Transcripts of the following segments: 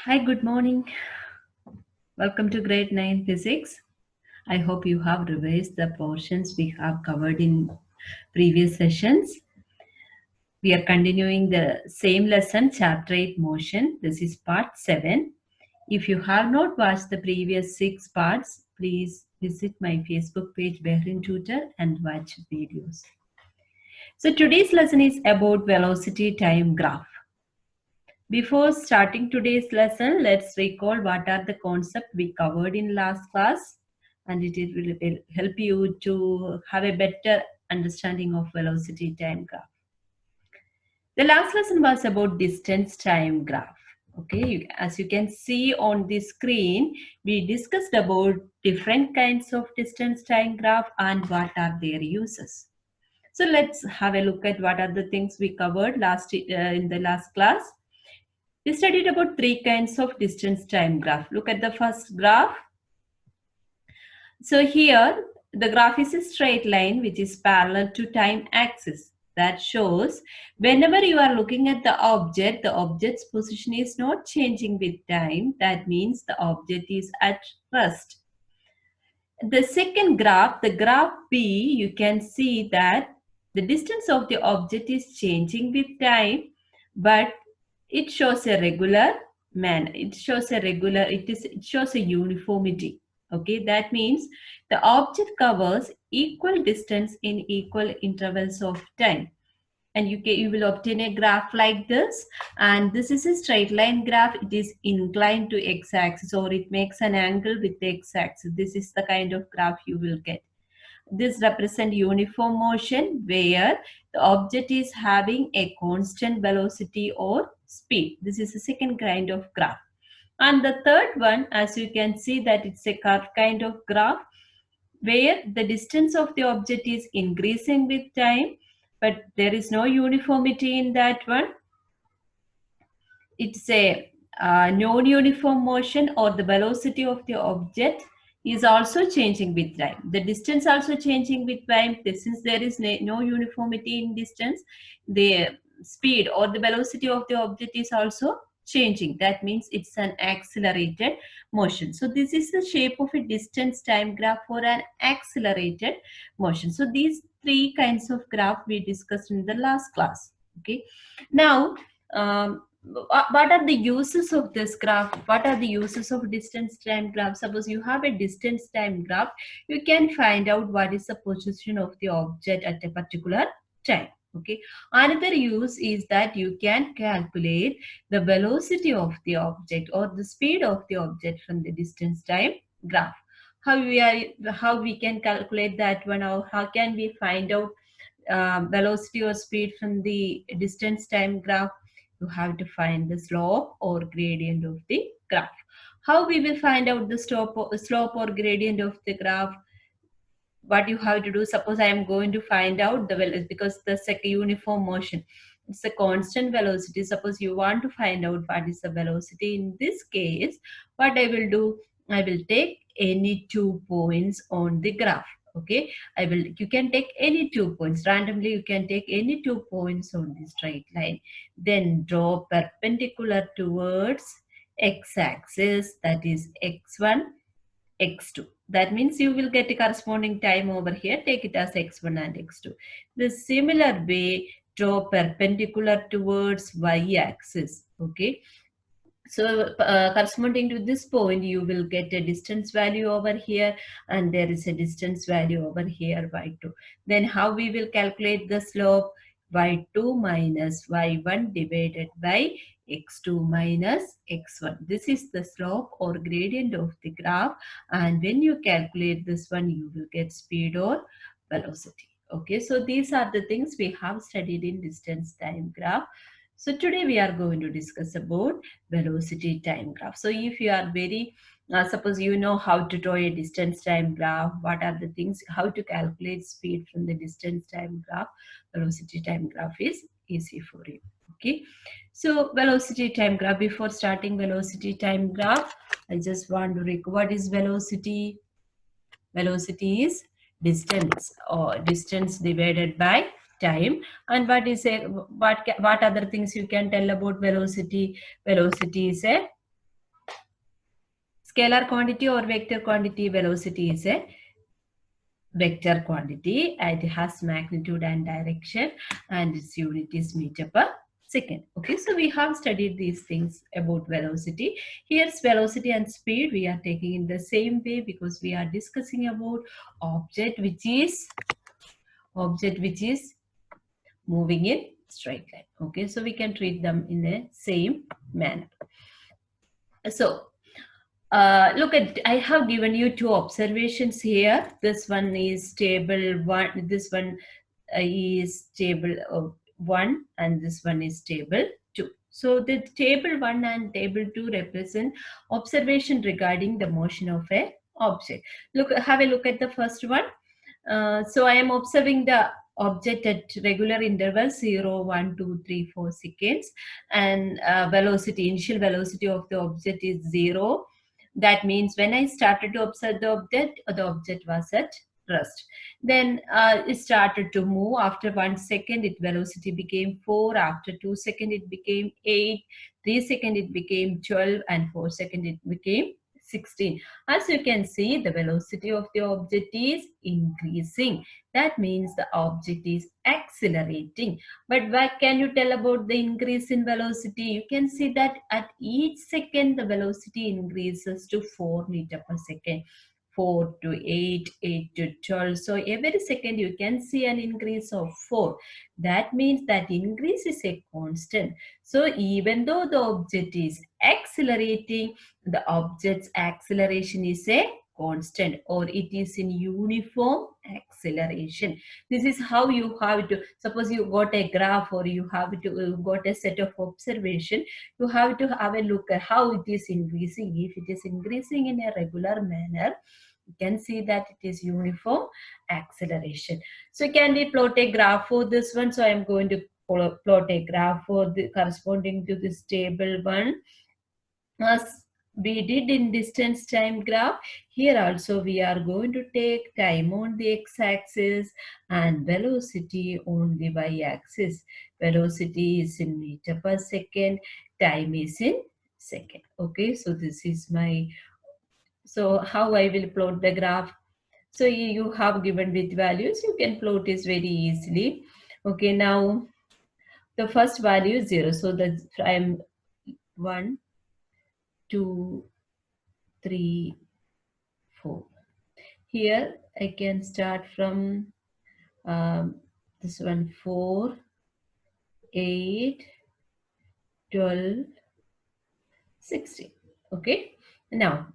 Hi, good morning. Welcome to grade 9 physics. I hope you have revised the portions we have covered in previous sessions. We are continuing the same lesson, chapter 8 motion. This is part 7. If you have not watched the previous 6 parts, please visit my Facebook page Behrin Tutor and watch videos. So today's lesson is about velocity time graph. Before starting today's lesson, let's recall what are the concepts we covered in last class, and it will help you to have a better understanding of velocity time graph. The last lesson was about distance time graph. Okay, as you can see on the screen, we discussed about different kinds of distance time graph and what are their uses. So let's have a look at what are the things we covered in the last class. We studied about 3 kinds of distance time graph. Look at the first graph. So here the graph is a straight line which is parallel to time axis. That shows whenever you are looking at the object's position is not changing with time. That means the object is at rest. The second graph, the graph B, you can see that the distance of the object is changing with time, but it shows a regular manner. It shows a uniformity. Okay, that means the object covers equal distance in equal intervals of time. And you will obtain a graph like this, and this is a straight line graph. It is inclined to x-axis, or it makes an angle with the x-axis. This is the kind of graph you will get. This represents uniform motion where the object is having a constant velocity or speed. This is the second kind of graph. And the third one, as you can see, that it's a curve kind of graph where the distance of the object is increasing with time, but there is no uniformity in that one. It's a non-uniform motion, or the velocity of the object is also changing with time. The distance also changing with time. Since there is no uniformity in distance, the speed or the velocity of the object is also changing. That means it's an accelerated motion. So this is the shape of a distance time graph for an accelerated motion. So these 3 kinds of graph we discussed in the last class. Okay. Now, what are the uses of this graph? What are the uses of distance time graph? Suppose you have a distance time graph, you can find out what is the position of the object at a particular time. Okay. Another use is that you can calculate the velocity of the object or the speed of the object from the distance time graph. How we can calculate that one, or how can we find out velocity or speed from the distance time graph? You have to find the slope or gradient of the graph. How we will find out the slope or gradient of the graph? What you have to do, suppose I am going to find out the velocity, because the second uniform motion, it's a constant velocity. Suppose you want to find out what is the velocity. In this case, what I will do, I will take any 2 points on the graph. Okay, you can take any 2 points randomly. You can take any 2 points on the straight line, then draw perpendicular towards x-axis, that is x1, x2. That means you will get a corresponding time over here. Take it as x1 and x2. The similar way, draw perpendicular towards y-axis. Okay. So corresponding to this point, you will get a distance value over here, and there is a distance value over here, y2. Then how we will calculate the slope? Y2 minus y1 divided by x2 minus x1. This is the slope or gradient of the graph, and when you calculate this one, you will get speed or velocity. Okay, so these are the things we have studied in distance time graph. So today we are going to discuss about velocity time graph. So if you are suppose you know how to draw a distance time graph, what are the things, how to calculate speed from the distance time graph, velocity time graph is easy for you. Okay. So velocity time graph, before starting velocity time graph, I just want to recall what is velocity. Velocity is distance, or distance divided by time. And what other things you can tell about velocity? Velocity is a Scalar quantity or vector quantity? Velocity is a vector quantity. It has magnitude and direction, and its unit is meter per second. Okay, so we have studied these things about velocity. Here's velocity and speed. We are taking in the same way because we are discussing about object which is moving in straight line. Okay, so we can treat them in the same manner. So look at, I have given you two observations here. This one is table 1, this one is table 1, and this one is table 2. So the table 1 and table 2 represent observation regarding the motion of a object. Look, have a look at the first one. So I am observing the object at regular intervals 0, 1, 2, 3, 4 seconds, and initial velocity of the object is 0. That means when I started to observe the object was at rest. Then it started to move. After 1 second, its velocity became 4. After 2 seconds, it became 8. 3 seconds, it became 12. And 4 seconds, it became 16. As you can see, the velocity of the object is increasing. That means the object is accelerating. But what can you tell about the increase in velocity? You can see that at each second, the velocity increases to 4 meter per second. 4 to 8, 8 to 12. So every second you can see an increase of 4. That means that increase is a constant. So even though the object is accelerating, the object's acceleration is a constant, or it is in uniform acceleration. This is how you have to, suppose you got a graph, or you have to got a set of observation, you have to have a look at how it is increasing. If it is increasing in a regular manner, you can see that it is uniform acceleration. So can we plot a graph for this one? So I am going to plot a graph for the corresponding to this table 1. As we did in distance time graph, here also we are going to take time on the x-axis and velocity on the y-axis. Velocity is in meter per second, time is in second. Okay, so this is my, so how I will plot the graph. So you have given with values, you can plot this very easily. Okay, now the first value is 0. So that I am 1, 2, 3, 4. Here I can start from this one 4, 8, 12, 16. Okay. Now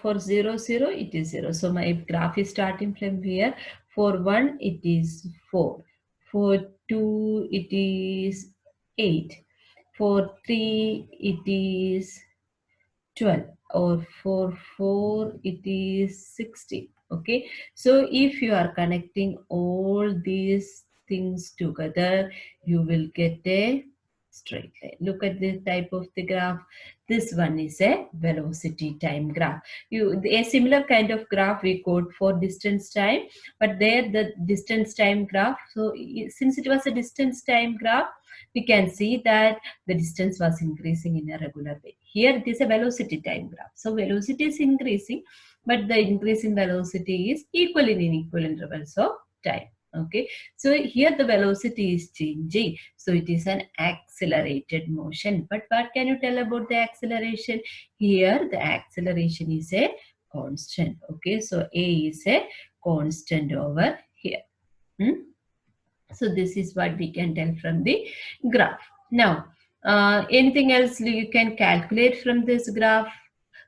for 0, 0, it is 0. So my graph is starting from here. For 1, it is 4. For 2, it is 8. For 3, it is 12, or for 4 it is 16. Okay, so if you are connecting all these things together, you will get a straight line. Look at this type of the graph. This one is a velocity time graph. A similar kind of graph we code for distance time, but there the distance time graph. So since it was a distance time graph, we can see that the distance was increasing in a regular way. Here it is a velocity time graph. So velocity is increasing, but the increase in velocity is equal in equal intervals of time. Okay, so here the velocity is changing. So it is an accelerated motion. But what can you tell about the acceleration? Here the acceleration is a constant. Okay, so A is a constant over here. So this is what we can tell from the graph. Now, anything else you can calculate from this graph?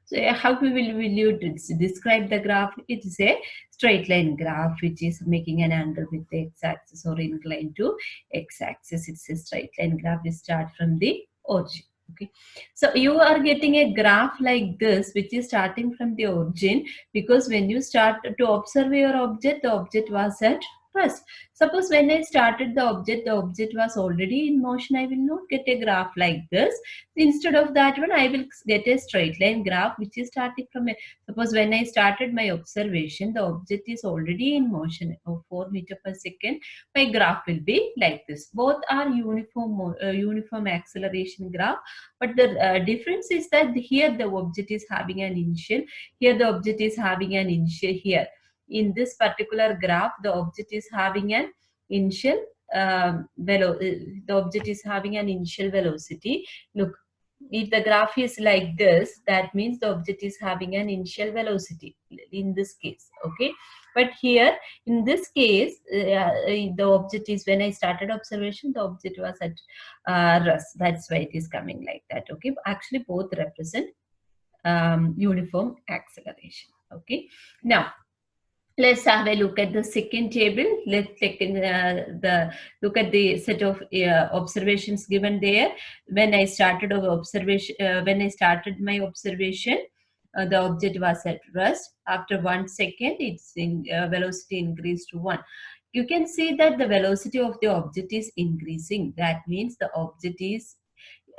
So how will you describe the graph? It is a straight line graph which is making an angle with the x-axis or inclined to x-axis. It's a straight line graph. We start from the origin. Okay, so you are getting a graph like this which is starting from the origin, because when you start to observe your object, the object was at First, suppose when I started the object was already in motion. I will not get a graph like this. Instead of that one, I will get a straight line graph which is starting from a. Suppose when I started my observation, the object is already in motion of 4 meter per second. My graph will be like this. Both are uniform acceleration graph, but the difference is that here the object is having an initial. Here the object is having an initial here in this particular graph, the object is having an initial the object is having an initial velocity. Look, if the graph is like this, that means the object is having an initial velocity in this case. Okay, but here in this case, the object is, when I started observation, the object was at rest. That's why it is coming like that. Okay, actually both represent uniform acceleration. Okay, now let's have a look at the second table. Let's take look at the set of observations given there. When I started my observation, the object was at rest. After 1 second, its velocity increased to 1. You can see that the velocity of the object is increasing. That means the object is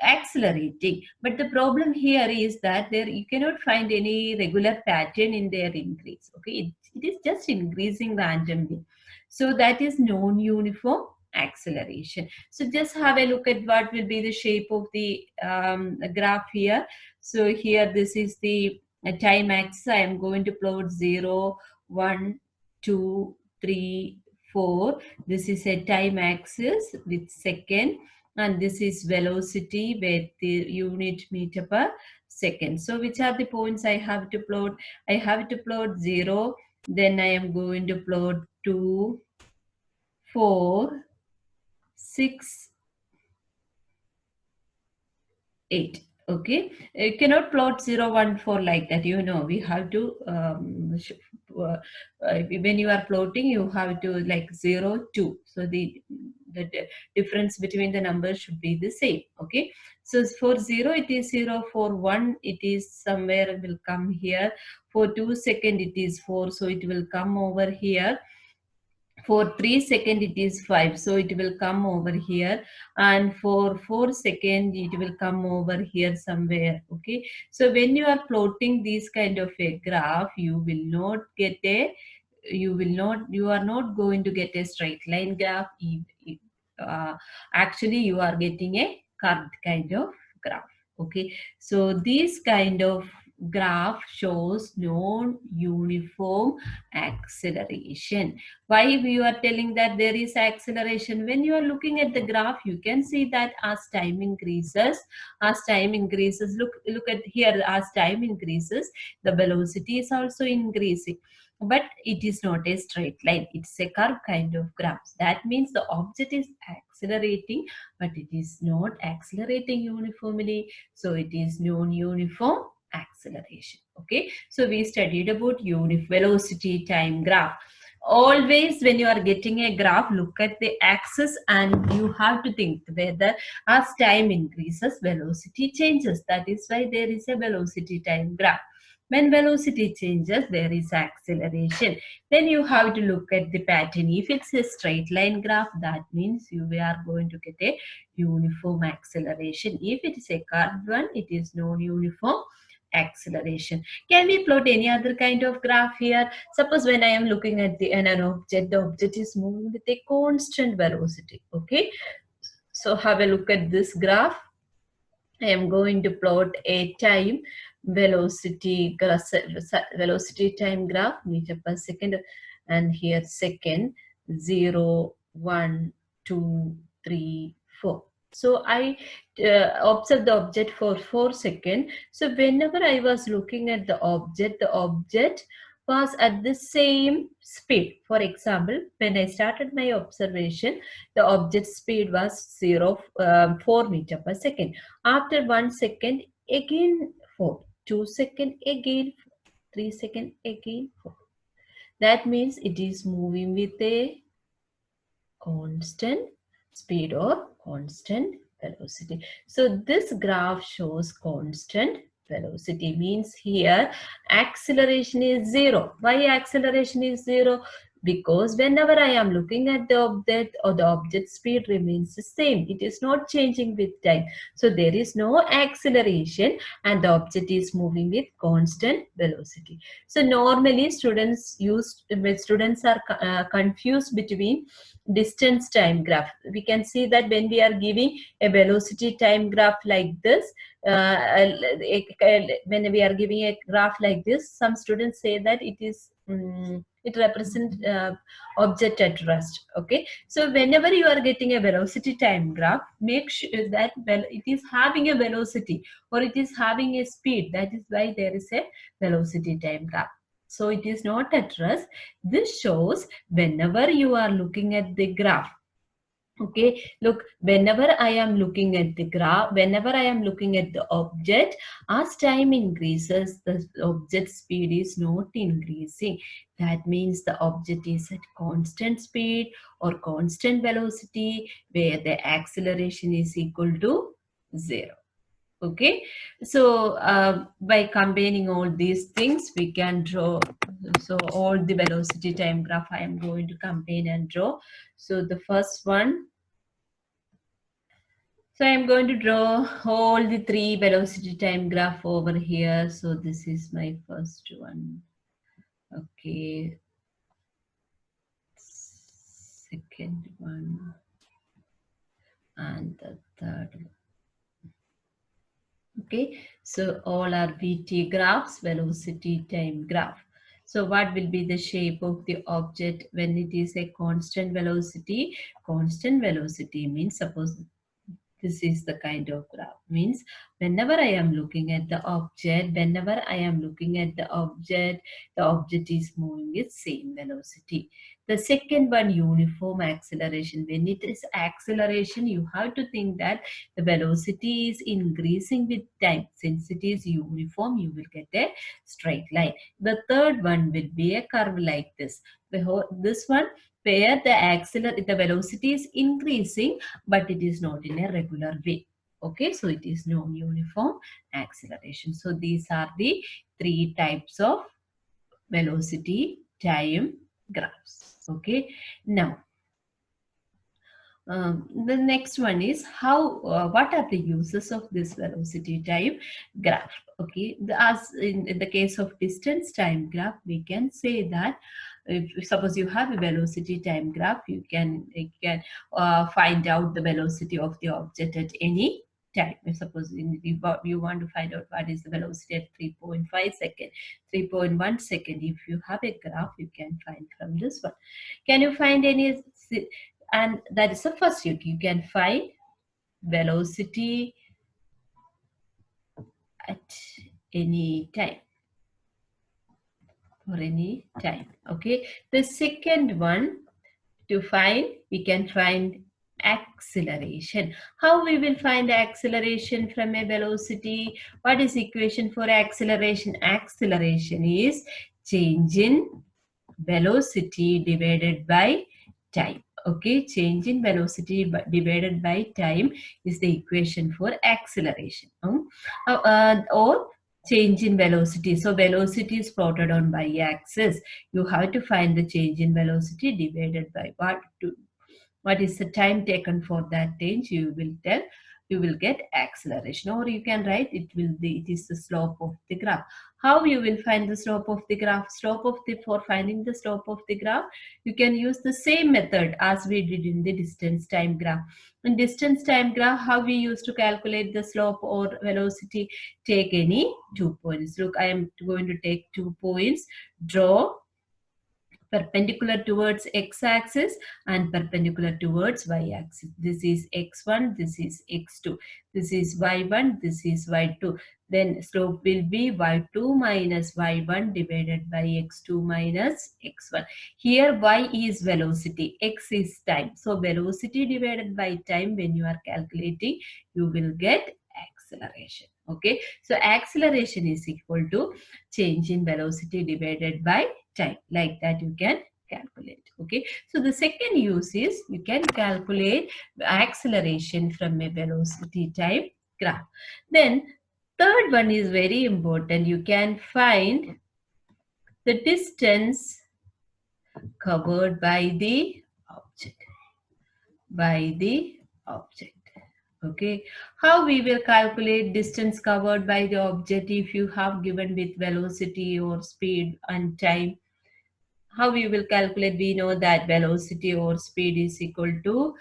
accelerating. But the problem here is that there you cannot find any regular pattern in their increase. Okay, it is just increasing randomly. So that is non-uniform acceleration. So just have a look at what will be the shape of the graph here. So here this is the time axis. I am going to plot 0, 1, 2, 3, 4. This is a time axis with second, and this is velocity with the unit meter per second. So which are the points I have to plot? I have to plot 0, then I am going to plot 2, 4, 6, 8. Okay, you cannot plot 0, 1, 4 like that. We have to when you are plotting, you have to like 0, 2. So the difference between the numbers should be the same. Okay, so for 0 it is 0, for 1 it is somewhere will come here, for 2 second it is 4, so it will come over here. For 3 second it is 5, so it will come over here, and for 4 second it will come over here somewhere. Okay, so when you are plotting this kind of a graph, you are not going to get a straight line graph. Actually you are getting a curved kind of graph. Okay, so this kind of graph shows non-uniform acceleration. Why we are telling that there is acceleration? When you are looking at the graph, you can see that as time increases, look at here, as time increases, the velocity is also increasing. But it is not a straight line, it's a curve kind of graph. That means the object is accelerating, but it is not accelerating uniformly, so it is non-uniform acceleration. Okay, so we studied about velocity time graph. Always when you are getting a graph, look at the axis and you have to think whether as time increases, velocity changes. That is why there is a velocity time graph. When velocity changes, there is acceleration. Then you have to look at the pattern. If it's a straight line graph, that means you are going to get a uniform acceleration. If it is a curved one, it is non-uniform acceleration. Can we plot any other kind of graph here? Suppose when I am looking at an object, the object is moving with a constant velocity. Okay, so have a look at this graph. I am going to plot a time velocity time graph, meter per second, and here second, 0, 1, 2, 3, 4. So I observe the object for 4 seconds. So whenever I was looking at the object was at the same speed. For example, when I started my observation, the object speed was 4 meter per second. After 1 second, again 4. 2 second, again 4. 3 second, again 4. That means it is moving with a constant speed or constant velocity. So this graph shows constant velocity, means here acceleration is 0. Why acceleration is 0? because whenever I am looking at the object, or the object speed remains the same, it is not changing with time. So there is no acceleration and the object is moving with constant velocity. So normally when students are confused between distance time graph. We can see that when we are giving a velocity time graph like this, when we are giving a graph like this, some students say that it represents object at rest. Okay, so whenever you are getting a velocity time graph, make sure that it is having a velocity or it is having a speed. That is why there is a velocity time graph. So it is not at rest. This shows whenever you are looking at the graph. Okay, look, whenever I am looking at the graph, whenever I am looking at the object, as time increases, the object speed is not increasing. That means the object is at constant speed or constant velocity, where the acceleration is equal to 0. Okay, so by combining all these things, we can draw. So all the velocity time graph I am going to combine and draw. So the first one, so I'm going to draw all the 3 velocity time graph over here. So this is my first one. Okay. Second one. And the third one. Okay. So all are VT graphs, velocity time graph. So what will be the shape of the object when it is a constant velocity? Constant velocity means, suppose this is the kind of graph, means whenever I am looking at the object, the object is moving with same velocity. The second one, uniform acceleration. When it is acceleration, you have to think that the velocity is increasing with time. Since it is uniform, you will get a straight line. The third one will be a curve like this. This one, where the velocity is increasing, but it is not in a regular way. Okay, so it is non-uniform acceleration. So these are the 3 types of velocity time graphs. Okay, now the next one is what are the uses of this velocity time graph. Okay, as in the case of distance time graph, we can say that if suppose you have a velocity time graph, you can find out the velocity of the object at any time. If suppose you want to find out what is the velocity at 3.5 second, 3.1 second, if you have a graph, you can find from this one. Can you find any? And that is the first you can find velocity at any time, for any time. Okay, the second one, to find, we can find acceleration. How we will find acceleration from a velocity? What is equation for acceleration? Acceleration is change in velocity divided by time. Okay, change in velocity divided by time is the equation for acceleration. Or change in velocity. So velocity is plotted on y-axis. You have to find the change in velocity divided by what is the time taken for that change. You will get acceleration, or you can write it is the slope of the graph. How you will find the slope of the graph? For finding the slope of the graph, you can use the same method as we did in the distance time graph. In distance time graph, how we used to calculate the slope or velocity? Take any 2 points. Look, I am going to take 2 points. Draw perpendicular towards x-axis and perpendicular towards y-axis. This is x1, this is x2, this is y1, this is y2. Then slope will be y2 minus y1 divided by x2 minus x1. Here y is velocity, x is time. So velocity divided by time, when you are calculating, you will get acceleration. Okay, so acceleration is equal to change in velocity divided by time. Like that you can calculate. Okay, so the second use is you can calculate acceleration from a velocity time graph. Then third one is very important. You can find the distance covered by the object. By the object. Okay, how we will calculate distance covered by the object if you have given with velocity or speed and time? How we will calculate? We know that velocity or speed is equal to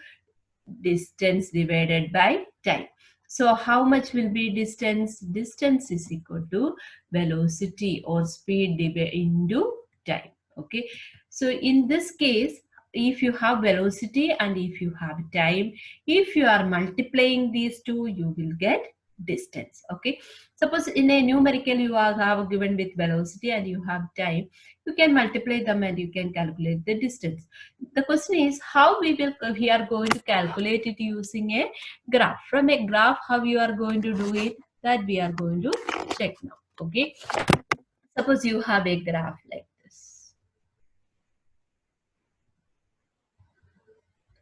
distance divided by time. So how much will be distance? Distance is equal to velocity or speed into time. Okay, so in this case, if you have velocity and if you have time, if you are multiplying these two, you will get distance. Okay, suppose in a numerical you have given with velocity and you have time, you can multiply them and you can calculate the distance. The question is how we are going to calculate it using a graph. From a graph, how you are going to do it, that we are going to check now. Okay, suppose you have a graph like this.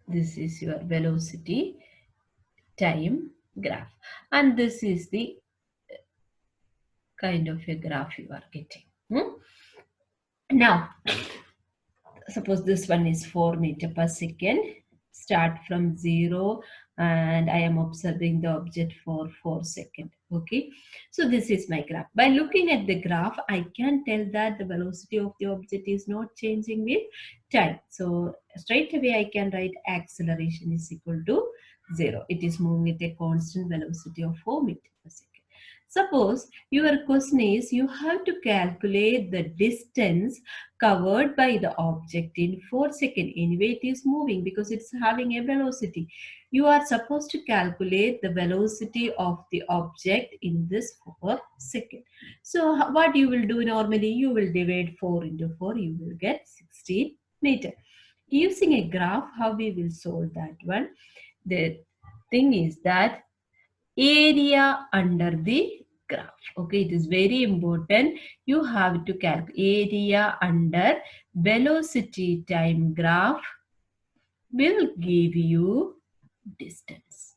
This is your velocity time graph, and this is the kind of a graph you are getting. Now suppose this one is 4 meter per second, start from 0, and I am observing the object for 4 seconds. Okay, so this is my graph. By looking at the graph, I can tell that the velocity of the object is not changing with time. So straight away I can write acceleration is equal to 0. It is moving with a constant velocity of 4 meters per second. Suppose your question is you have to calculate the distance covered by the object in 4 seconds. Anyway, it is moving because it's having a velocity. You are supposed to calculate the velocity of the object in this 4 seconds. So what you will do normally, you will divide 4 into 4, you will get 16 meter. Using a graph, how we will solve that one? The thing is that area under the graph. Okay, it is very important. You have to calculate area under velocity time graph will give you distance.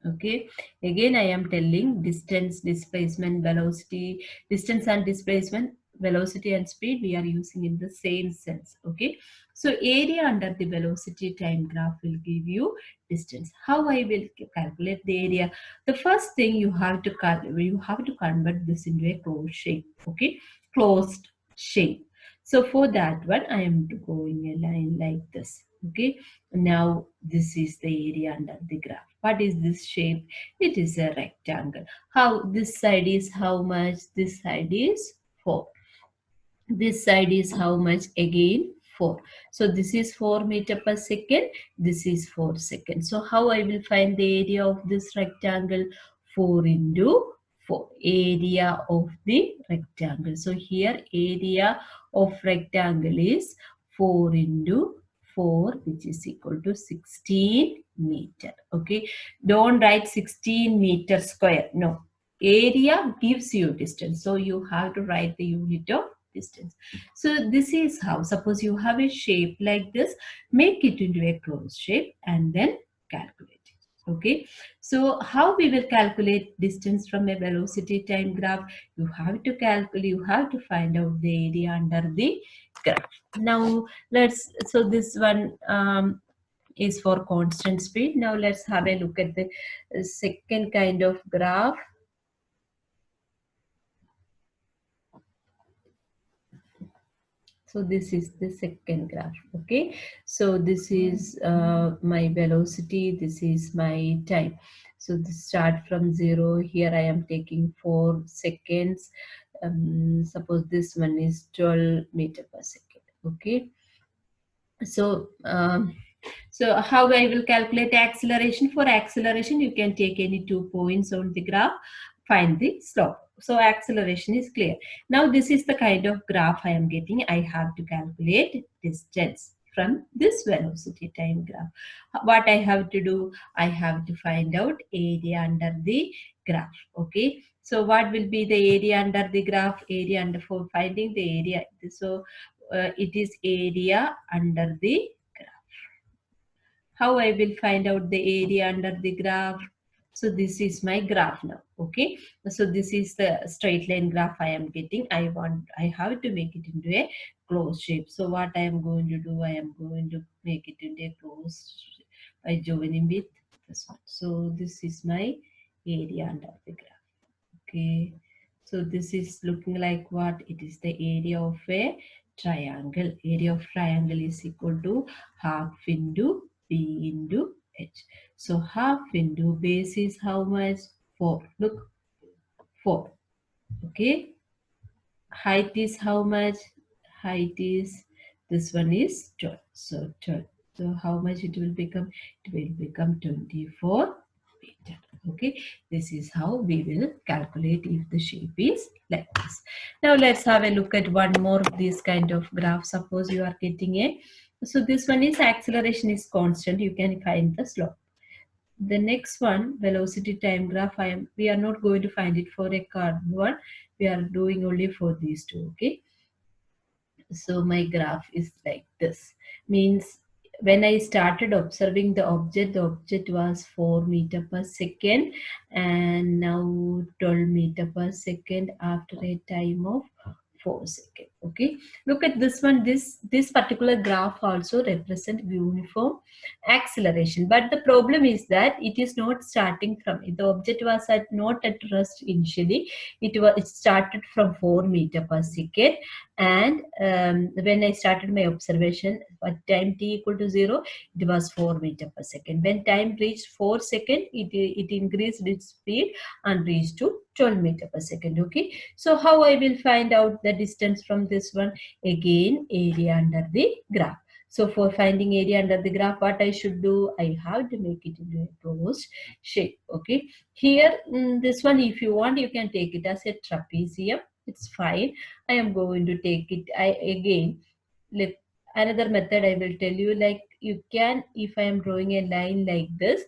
Okay, again I am telling distance, displacement, velocity, distance and displacement, velocity and speed we are using in the same sense. Okay, so area under the velocity time graph will give you distance. How I will calculate the area? The first thing you have to convert this into a closed shape. Okay, closed shape. So for that one I am going a line like this. Okay, now this is the area under the graph. What is this shape? It is a rectangle. How this side is how much? This side is 4. This side is how much? Again 4. So this is 4 meter per second. This is 4 seconds. So how I will find the area of this rectangle? 4 into 4. Area of the rectangle. So here area of rectangle is 4 into 4, which is equal to 16 meter. Okay, don't write 16 meter square. No, area gives you distance, so you have to write the unit of distance. So this is how, suppose you have a shape like this, make it into a closed shape and then calculate it. Okay, so how we will calculate distance from a velocity time graph? You have to calculate, you have to find out the area under the graph. Now so this one is for constant speed. Now let's have a look at the second kind of graph. So this is the second graph. Okay, so this is my velocity, this is my time. So this start from 0. Here I am taking 4 seconds. Suppose this one is 12 meter per second. Okay, so so how I will calculate acceleration? For acceleration, you can take any 2 points on the graph, find the slope. So acceleration is clear. Now this is the kind of graph I am getting. I have to calculate distance from this velocity time graph. What I have to do? I have to find out area under the graph. Okay. So what will be the area under the graph? Area under, for finding the area. So it is area under the graph. How I will find out the area under the graph? So this is my graph now. Okay, so this is the straight line graph I am getting. I have to make it into a closed shape. So what I am going to do, I am going to make it into a closed shape by joining with this one. So this is my area under the graph. Okay, so this is looking like what? It is the area of a triangle. Area of triangle is equal to half into B into H. So half into base is how much? 4. Look, 4. Okay. Height is how much? Height is, this one is 12. So 12. So how much it will become? It will become 24 meter. Okay. This is how we will calculate if the shape is like this. Now let's have a look at one more of this kind of graph. Suppose you are getting a, so this one is acceleration is constant. You can find the slope. The next one, velocity time graph, we are not going to find it for a card one. We are doing only for these two. Okay. So my graph is like this. Means when I started observing the object was 4 meter per second, and now 12 meter per second after a time of 4 seconds. Okay, look at this one. This particular graph also represent uniform acceleration, but the problem is that it is not starting from, the object was not at rest initially. It started from 4 meter per second, and when I started my observation at time t equal to 0, it was 4 meter per second. When time reached 4 second, it increased its speed and reached to 12 meter per second. Okay, so how I will find out the distance from this one? Again, area under the graph. So for finding area under the graph, what I should do? I have to make it into a closed shape. Okay, here this one, if you want, you can take it as a trapezium. It's fine. I am going to take it. Another method I will tell you, like you can, if I am drawing a line like this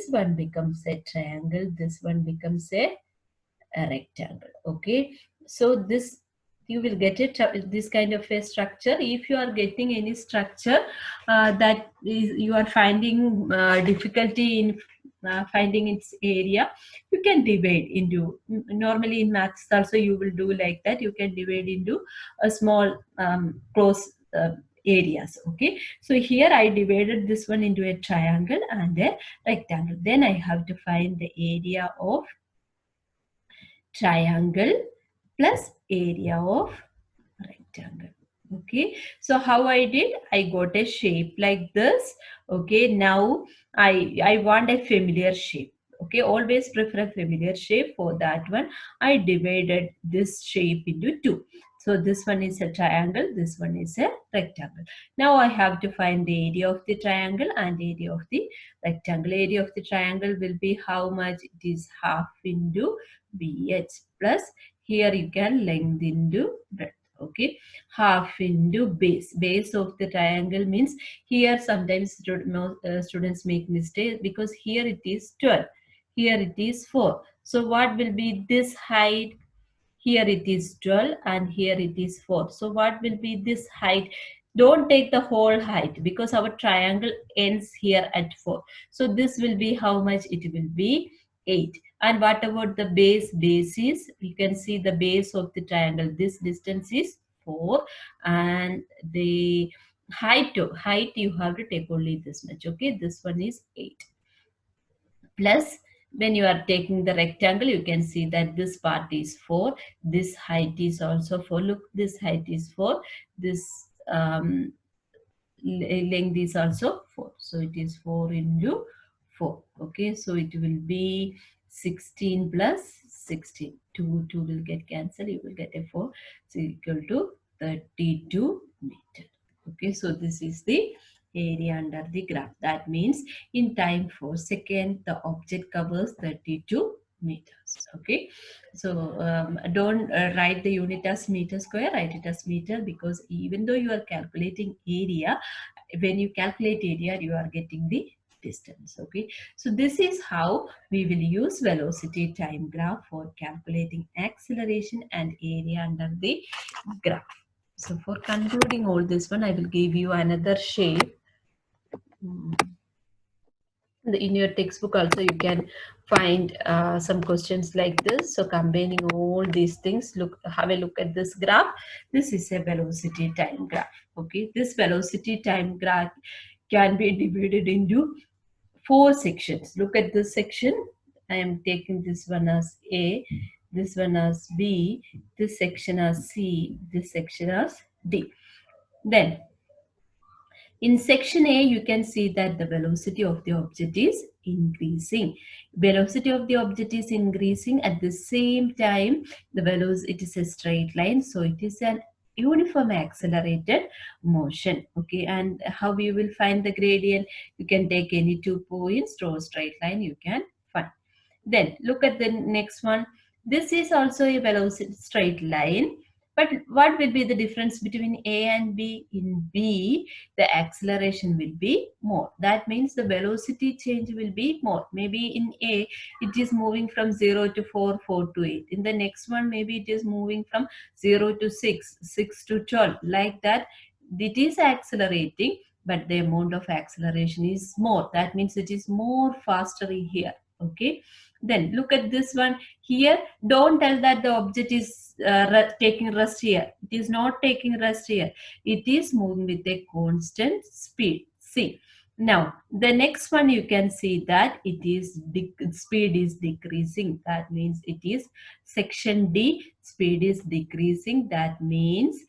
one becomes a triangle, this one becomes a rectangle. Okay, so this, you will get it, this kind of a structure. If you are getting any structure that is, you are finding difficulty in finding its area, you can divide into, normally in maths also you will do like that. You can divide into a small close areas. Okay, so here I divided this one into a triangle and a rectangle. Then I have to find the area of triangle plus area of rectangle. Okay, so how I did, I got a shape like this. Okay, now I want a familiar shape. Okay, always prefer a familiar shape. For that one, I divided this shape into two. So this one is a triangle, this one is a rectangle. Now I have to find the area of the triangle and area of the rectangle. Area of the triangle will be how much? It is half into BH plus, here you can length into breadth. Okay, half into base. Base of the triangle means, here sometimes students make mistake, because here it is 12, here it is 4. So what will be this height? Here it is 12 and here it is 4. So what will be this height? Don't take the whole height, because our triangle ends here at 4. So this will be how much? It will be 8. And what about the base? Base is, you can see the base of the triangle. This distance is 4, and the height you have to take only this much. Okay, this one is 8. Plus, when you are taking the rectangle, you can see that this part is 4, this height is also 4. Look, this height is 4, this length is also 4. So it is 4 into 4. Okay, so it will be 16 plus 16. 2 will get cancelled. You will get a 4. So equal to 32 meter. Okay, so this is the area under the graph. That means in time 4 seconds, the object covers 32 meters. Okay, so don't write the unit as meter square, write it as meter, because even though you are calculating area, when you calculate area, you are getting the distance. Okay, so this is how we will use velocity time graph for calculating acceleration and area under the graph. So for concluding all this one, I will give you another shape. In your textbook also you can find some questions like this. So combining all these things, have a look at this graph. This is a velocity time graph. Okay, this velocity time graph can be divided into 4 sections. Look at this section. I am taking this one as A, this one as B, this section as C, this section as D. Then in section A, you can see that the velocity of the object is increasing. Velocity of the object is increasing. At the same time, the velocity, it is a straight line, so it is an uniform accelerated motion. Okay, and how you will find the gradient? You can take any 2 points, draw a straight line, you can find. Then look at the next one. This is also a velocity straight line. But what will be the difference between A and B? In B, the acceleration will be more. That means the velocity change will be more. Maybe in A, it is moving from 0 to 4, 4 to 8. In the next one, maybe it is moving from 0 to 6, 6 to 12. Like that, it is accelerating, but the amount of acceleration is more. That means it is more faster here. Okay. Then look at this one here. Don't tell that the object is taking rest here. It is not taking rest here. It is moving with a constant speed. See. Now, the next one you can see that it is speed is decreasing. That means it is section D, speed is decreasing. That means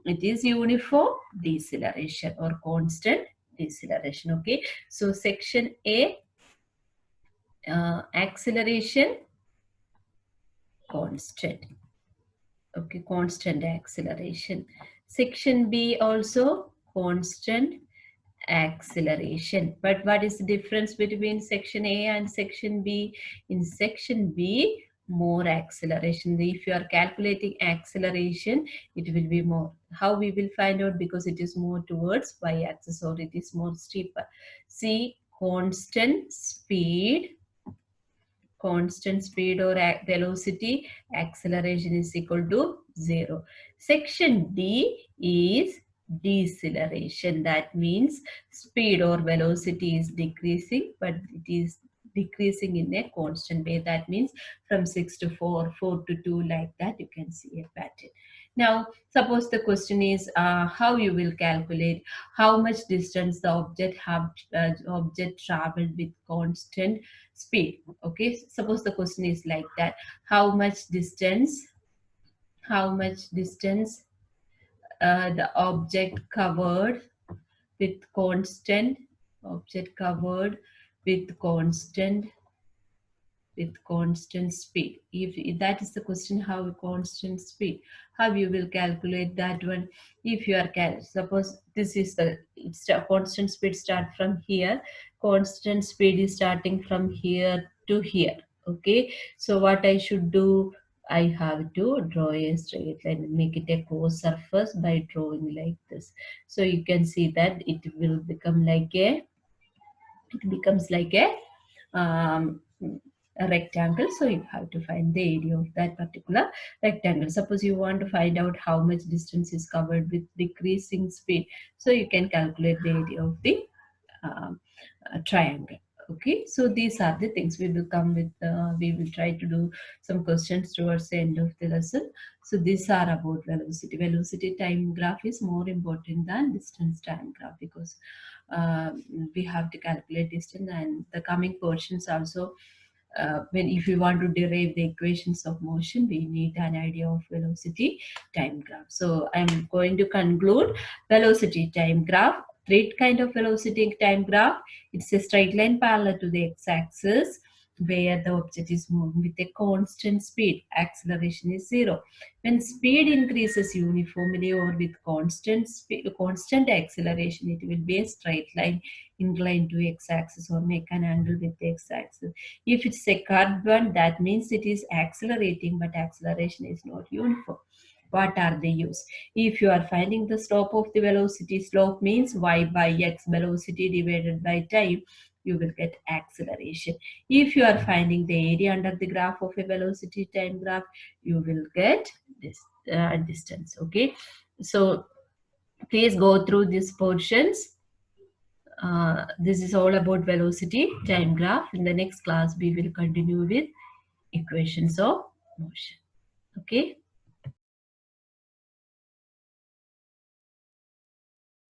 it is uniform deceleration or constant deceleration. Okay. So section A, acceleration constant. Okay, constant acceleration. Section B also constant acceleration. But what is the difference between section A and section B? In section B, more acceleration. If you are calculating acceleration, it will be more. How we will find out? Because it is more towards y-axis or it is more steeper. See, constant speed or velocity, acceleration is equal to 0. Section D is deceleration. That means speed or velocity is decreasing, but it is decreasing in a constant way. That means from 6 to 4, 4 to 2, like that you can see a pattern. Now, suppose the question is how you will calculate how much distance the object traveled with constant speed. Okay, suppose the question is like that. How much distance the object covered with constant speed. If that is the question, how constant speed, how you will calculate that one? If you are suppose this is the constant speed start from here, constant speed is starting from here to here. Okay, so what I should do? I have to draw a straight line and make it a closed surface by drawing like this. So you can see that it becomes like a rectangle. So you have to find the area of that particular rectangle. Suppose you want to find out how much distance is covered with decreasing speed, so you can calculate the area of the triangle. Okay, so these are the things we will come with. We will try to do some questions towards the end of the lesson. So these are about velocity. Velocity time graph is more important than distance time graph, because we have to calculate distance, and the coming portions also, if we want to derive the equations of motion, we need an idea of velocity time graph. So I'm going to conclude velocity time graph. Three kind of velocity time graph. It's a straight line parallel to the x-axis, where the object is moving with a constant speed. Acceleration is 0. When speed increases uniformly or with constant acceleration, it will be a straight line inclined to x-axis or make an angle with the x-axis. If it's a curved one, that means it is accelerating, but acceleration is not uniform. What are they used? If you are finding the slope of the velocity, slope means y by x, velocity divided by time, you will get acceleration. If you are finding the area under the graph of a velocity time graph, you will get this distance. Okay, so please go through these portions. This is all about velocity time graph. In the next class, we will continue with equations of motion. Okay.